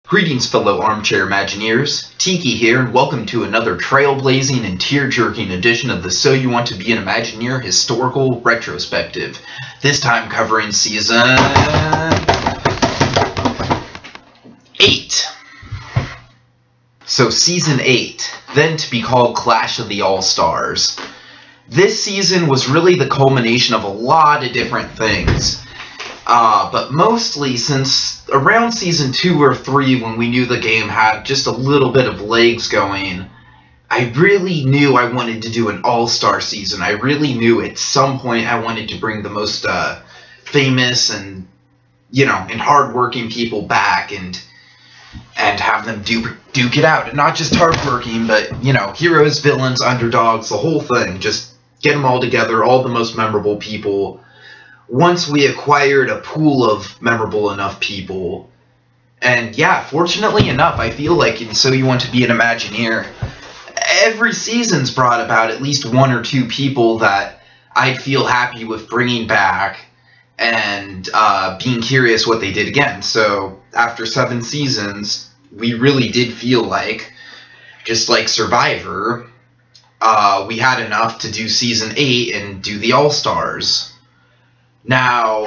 Greetings, fellow armchair Imagineers. Tiki here, and welcome to another trailblazing and tear-jerking edition of the So You Want to Be an Imagineer historical retrospective. This time covering season 8. So season 8, then to be called Clash of the All-Stars. This season was really the culmination of a lot of different things. But mostly since around season 2 or 3, when we knew the game had just a little bit of legs going, I really knew I wanted to do an all-star season. I really knew at some point I wanted to bring the most famous and, and hardworking people back and have them duke it out. And not just hardworking, but, heroes, villains, underdogs, the whole thing. Just get them all together, all the most memorable people. Once we acquired a pool of memorable enough people, and yeah, fortunately enough, I feel like in So You Want to Be an Imagineer, every season's brought about at least one or two people that I'd feel happy with bringing back and being curious what they did again. So after 7 seasons, we really did feel like, just like Survivor, we had enough to do season 8 and do the All-Stars. Now,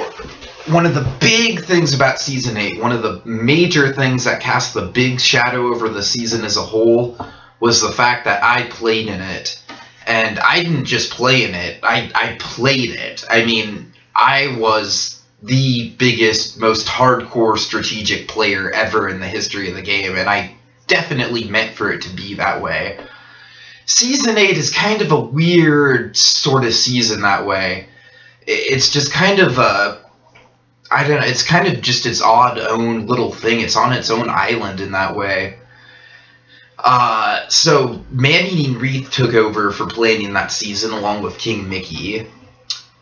one of the big things about Season 8, one of the major things that cast the big shadow over the season as a whole, was the fact that I played in it. And I didn't just play in it, I played it. I mean, I was the biggest, most hardcore strategic player ever in the history of the game, and I definitely meant for it to be that way. Season 8 is kind of a weird sort of season that way. It's just kind of I don't know, it's kind of just its odd own little thing. It's on its own island in that way. So Man-Eating Wreath took over for planning that season along with King Mickey.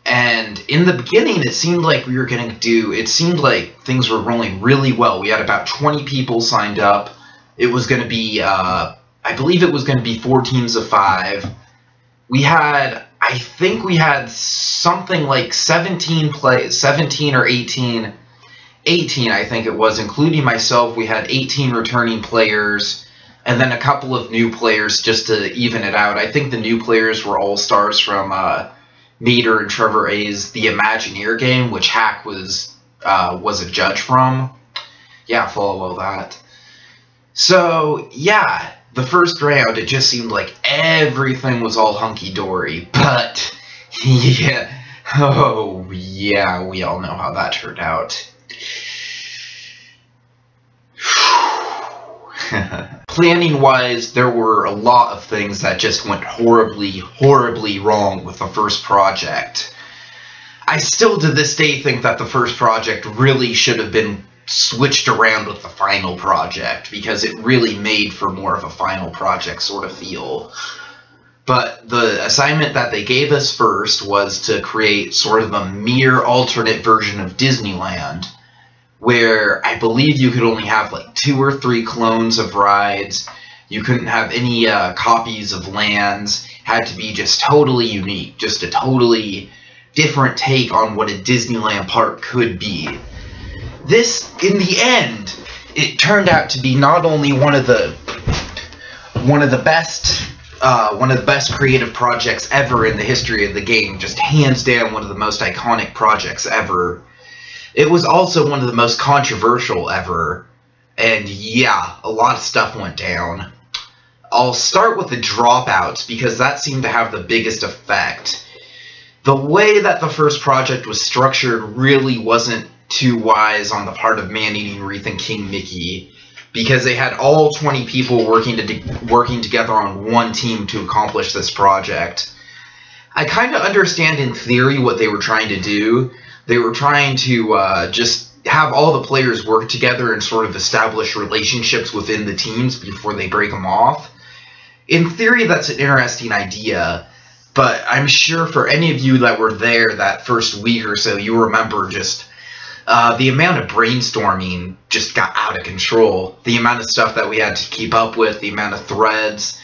And in the beginning, it seemed like it seemed like things were rolling really well. We had about 20 people signed up. It was going to be, I believe it was going to be 4 teams of 5. I think we had something like 17 or 18, I think it was, including myself. We had 18 returning players, and then a couple of new players just to even it out. I think the new players were all-stars from Mater and Trevor A's The Imagineer game, which Hack was a judge from. Yeah, follow all that. So, yeah. The first round, it just seemed like everything was all hunky-dory, but, yeah, oh, yeah, we all know how that turned out. Planning-wise, there were a lot of things that just went horribly, horribly wrong with the first project. I still, to this day, think that the first project really should have been switched around with the final project, because it really made for more of a final project sort of feel. But the assignment that they gave us first was to create sort of a mere alternate version of Disneyland, where I believe you could only have like 2 or 3 clones of rides. You couldn't have any copies of lands. It had to be just totally unique, just a totally different take on what a Disneyland park could be. This, in the end, it turned out to be not only one of the best creative projects ever in the history of the game, just hands down one of the most iconic projects ever. It was also one of the most controversial ever, and yeah, a lot of stuff went down. I'll start with the dropouts, because that seemed to have the biggest effect. The way that the first project was structured really wasn't too wise on the part of Man-Eating Wreath and King Mickey, because they had all 20 people working together on one team to accomplish this project. I kind of understand in theory what they were trying to do. They were trying to just have all the players work together and sort of establish relationships within the teams before they break them off. In theory, that's an interesting idea, but I'm sure for any of you that were there that first week or so, you remember just the amount of brainstorming just got out of control. The amount of stuff that we had to keep up with, the amount of threads,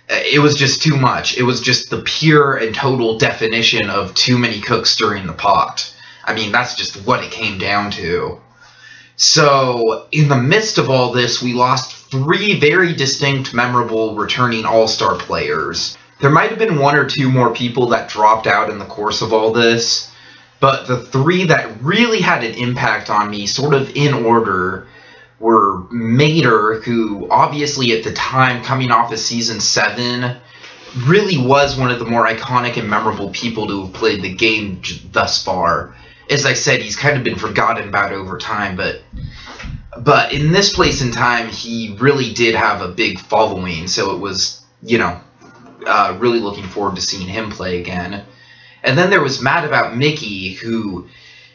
it was just too much. It was just the pure and total definition of too many cooks stirring the pot. I mean, that's just what it came down to. So, in the midst of all this, we lost 3 very distinct, memorable, returning All-Star players. There might have been 1 or 2 more people that dropped out in the course of all this, but the 3 that really had an impact on me, sort of in order, were Mater, who obviously at the time, coming off of Season 7, really was one of the more iconic and memorable people to have played the game thus far. As I said, he's kind of been forgotten about over time, but in this place in time, he really did have a big following, so it was, you know, really looking forward to seeing him play again. And then there was Mad About Mickey, who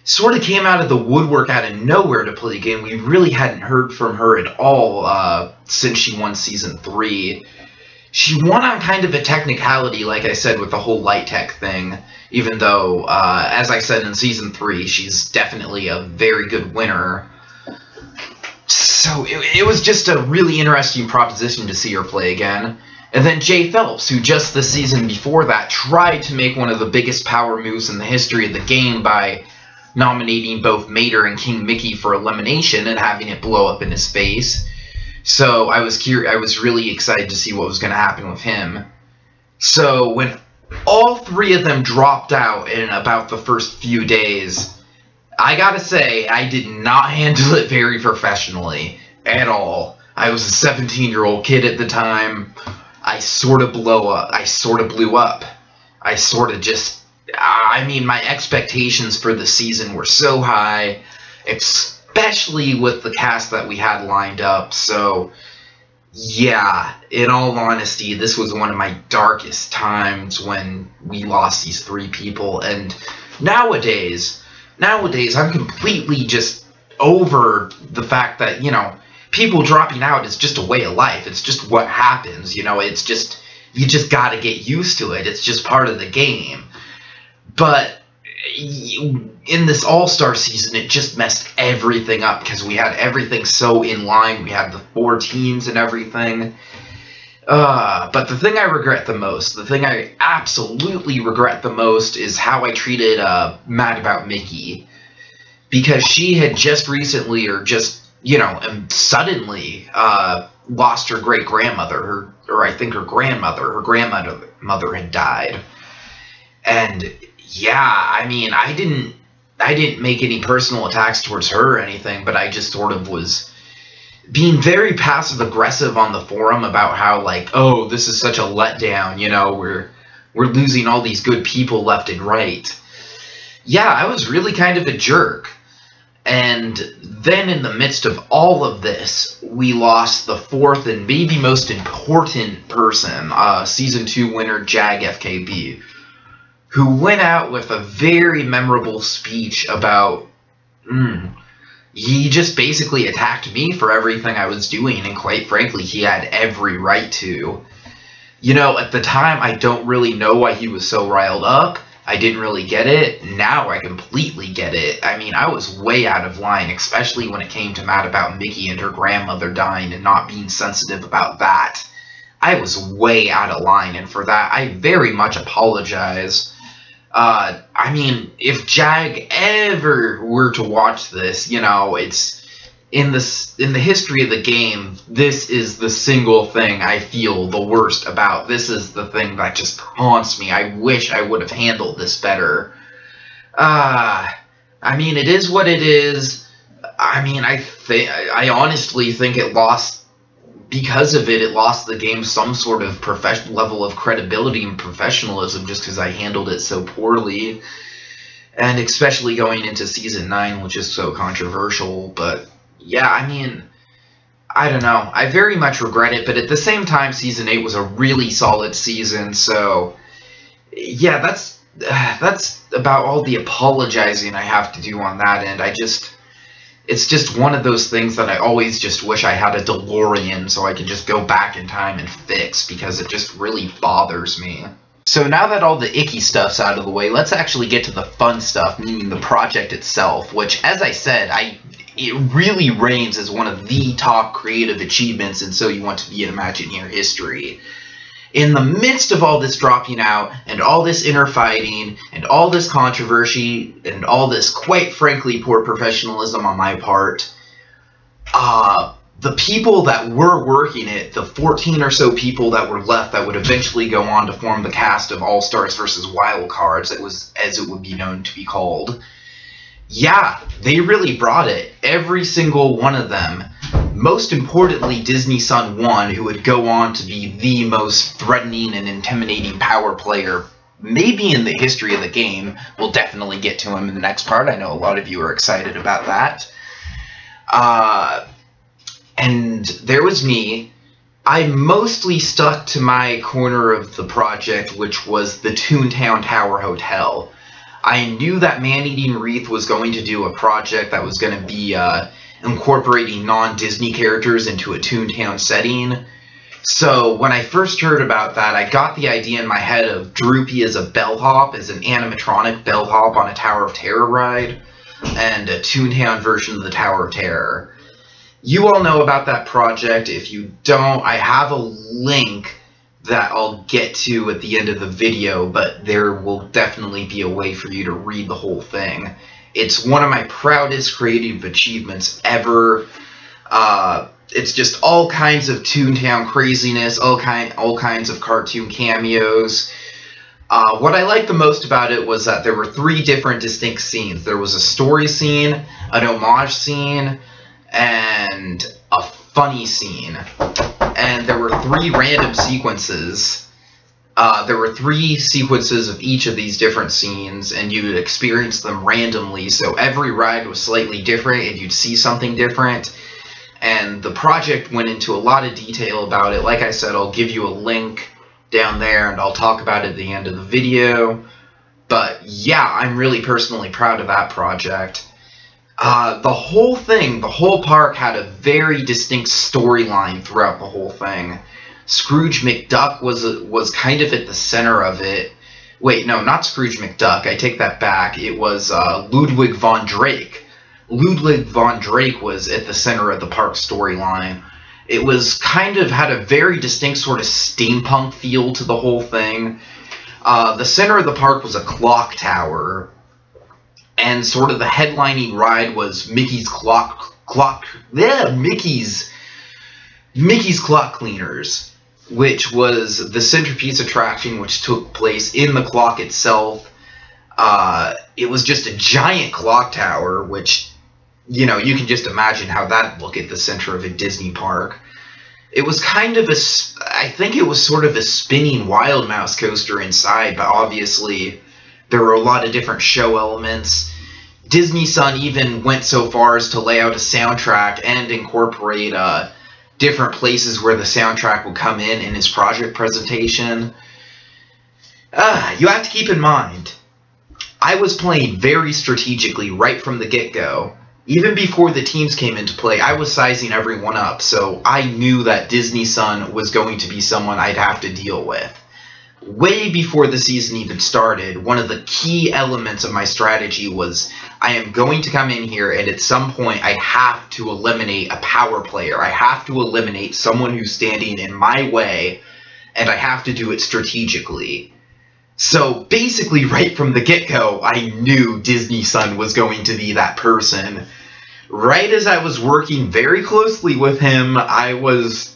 sort of came out of the woodwork out of nowhere to play the game. We really hadn't heard from her at all since she won Season 3. She won on kind of a technicality, like I said, with the whole light tech thing, even though, as I said in Season 3, she's definitely a very good winner. So it was just a really interesting proposition to see her play again. And then Jay Phelps, who just the season before that tried to make one of the biggest power moves in the history of the game by nominating both Mater and King Mickey for elimination and having it blow up in his face. So I was really excited to see what was going to happen with him. So when all 3 of them dropped out in about the first few days, I gotta say, I did not handle it very professionally at all. I was a 17-year-old kid at the time. I sort of blew up. I mean, my expectations for the season were so high, especially with the cast that we had lined up. So, yeah, in all honesty, this was one of my darkest times when we lost these 3 people. And nowadays, I'm completely just over the fact that, you know, people dropping out is just a way of life. It's just what happens, you know. It's just, you just gotta get used to it. It's just part of the game. But in this All-Star season, it just messed everything up because we had everything so in line. We had the 4 teams and everything. But the thing I regret the most, the thing I absolutely regret the most, is how I treated Mad About Mickey. Because she had just recently, or just, you know, suddenly lost her great-grandmother, or I think her grandmother had died. And yeah, I mean, I didn't make any personal attacks towards her or anything, but I just sort of was being very passive-aggressive on the forum about how, like, oh, this is such a letdown, you know, we're losing all these good people left and right. Yeah, I was really kind of a jerk. And then in the midst of all of this, we lost the 4th and maybe most important person, Season 2 winner Jag FKB, who went out with a very memorable speech about, he just basically attacked me for everything I was doing, and quite frankly, he had every right to. You know, at the time, I don't really know why he was so riled up. I didn't really get it. Now I completely get it. I mean, I was way out of line, especially when it came to Mad About Mickey and her grandmother dying and not being sensitive about that. I was way out of line, and for that, I very much apologize. I mean, if Jag ever were to watch this, you know, it's in the history of the game, this is the single thing I feel the worst about. This is the thing that just haunts me. I wish I would have handled this better. I mean, it is what it is. I mean, I honestly think it lost, because of it, it lost the game some sort of level of credibility and professionalism just because I handled it so poorly. And especially going into Season 9, which is so controversial. But, yeah, I mean, I don't know. I very much regret it, but at the same time, Season 8 was a really solid season, so, yeah, that's about all the apologizing I have to do on that end. It's just one of those things that I always just wish I had a DeLorean so I could just go back in time and fix, because it just really bothers me. So now that all the icky stuff's out of the way, let's actually get to the fun stuff, meaning the project itself, which, as I said, it really reigns as one of the top creative achievements in So You Want to Be an Imagineer history. In the midst of all this dropping out, and all this inner fighting, and all this controversy, and all this, quite frankly, poor professionalism on my part, the people that were working it, the 14 or so people that were left that would eventually go on to form the cast of All Stars versus Wild Cards, as it would be known to be called, yeah, they really brought it. Every single one of them. Most importantly, Disney Son 1, who would go on to be the most threatening and intimidating power player maybe in the history of the game. We'll definitely get to him in the next part. I know a lot of you are excited about that. And there was me. I mostly stuck to my corner of the project, which was the Toontown Tower Hotel. I knew that Man-Eating Wreath was going to do a project that was going to be incorporating non-Disney characters into a Toontown setting. So when I first heard about that, I got the idea in my head of Droopy as a bellhop, as an animatronic bellhop on a Tower of Terror ride, and a Toontown version of the Tower of Terror. You all know about that project. If you don't, I have a link that I'll get to at the end of the video, but there will definitely be a way for you to read the whole thing. It's one of my proudest creative achievements ever. It's just all kinds of Toontown craziness, all kinds of cartoon cameos. What I liked the most about it was that there were 3 different distinct scenes. There was a story scene, an homage scene, and a funny scene. And there were 3 random sequences. There were 3 sequences of each of these different scenes, and you would experience them randomly, so every ride was slightly different, and you'd see something different. And the project went into a lot of detail about it. Like I said, I'll give you a link down there, and I'll talk about it at the end of the video. But yeah, I'm really personally proud of that project. The whole thing, the whole park had a very distinct storyline throughout the whole thing. Scrooge McDuck was kind of at the center of it. Wait, no, not Scrooge McDuck. I take that back. It was Ludwig von Drake. Ludwig von Drake was at the center of the park storyline. It was kind of had a very distinct sort of steampunk feel to the whole thing. The center of the park was a clock tower, and sort of the headlining ride was Mickey's Mickey's Clock Cleaners, which was the centerpiece attraction, which took place in the clock itself. It was just a giant clock tower, which, you know, you can just imagine how that'd look at the center of a Disney park. It was kind of I think it was sort of a spinning Wild Mouse coaster inside, but obviously there were a lot of different show elements. Disney Son even went so far as to lay out a soundtrack and incorporate different places where the soundtrack would come in his project presentation. You have to keep in mind, I was playing very strategically right from the get-go. Even before the teams came into play, I was sizing everyone up, so I knew that Disney Son was going to be someone I'd have to deal with. Way before the season even started, one of the key elements of my strategy was I am going to come in here and at some point I have to eliminate a power player. I have to eliminate someone who's standing in my way, and I have to do it strategically. So basically right from the get-go, I knew Disney Son was going to be that person. Right as I was working very closely with him, I was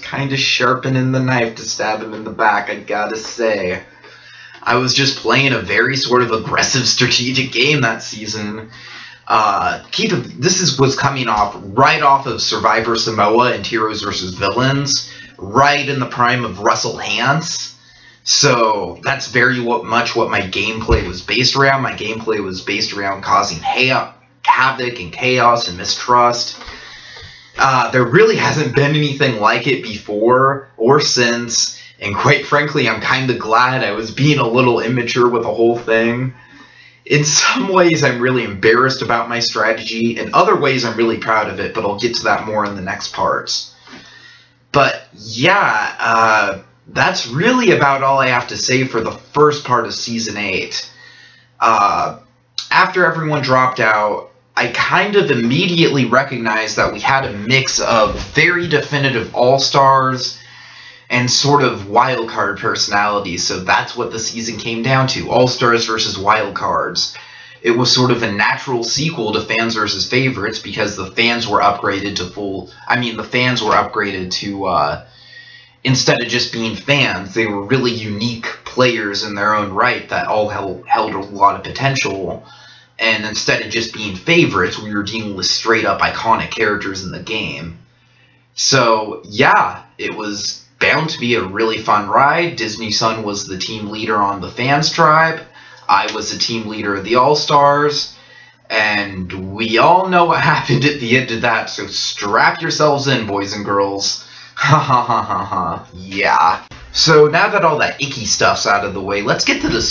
kind of sharpening the knife to stab him in the back, I gotta say. I was just playing a very sort of aggressive strategic game that season. This was coming right off of Survivor Samoa and Heroes vs. Villains, right in the prime of Russell Hantz. So that's very much what my gameplay was based around. My gameplay was based around causing havoc and chaos and mistrust. There really hasn't been anything like it before or since, and quite frankly, I'm kind of glad. I was being a little immature with the whole thing. In some ways, I'm really embarrassed about my strategy. In other ways, I'm really proud of it, but I'll get to that more in the next parts. But yeah, that's really about all I have to say for the first part of Season 8. After everyone dropped out, I kind of immediately recognized that we had a mix of very definitive all-stars and sort of wildcard personalities, so that's what the season came down to, all-stars versus wildcards. it was sort of a natural sequel to Fans vs. Favorites because the fans were upgraded to instead of just being fans, they were really unique players in their own right that all held a lot of potential. And instead of just being favorites, we were dealing with straight-up iconic characters in the game. So, yeah, it was bound to be a really fun ride. Disney Sun was the team leader on the Fans Tribe. I was the team leader of the All-Stars. And we all know what happened at the end of that, so strap yourselves in, boys and girls. Ha ha ha ha ha. Yeah. So now that all that icky stuff's out of the way, let's get to the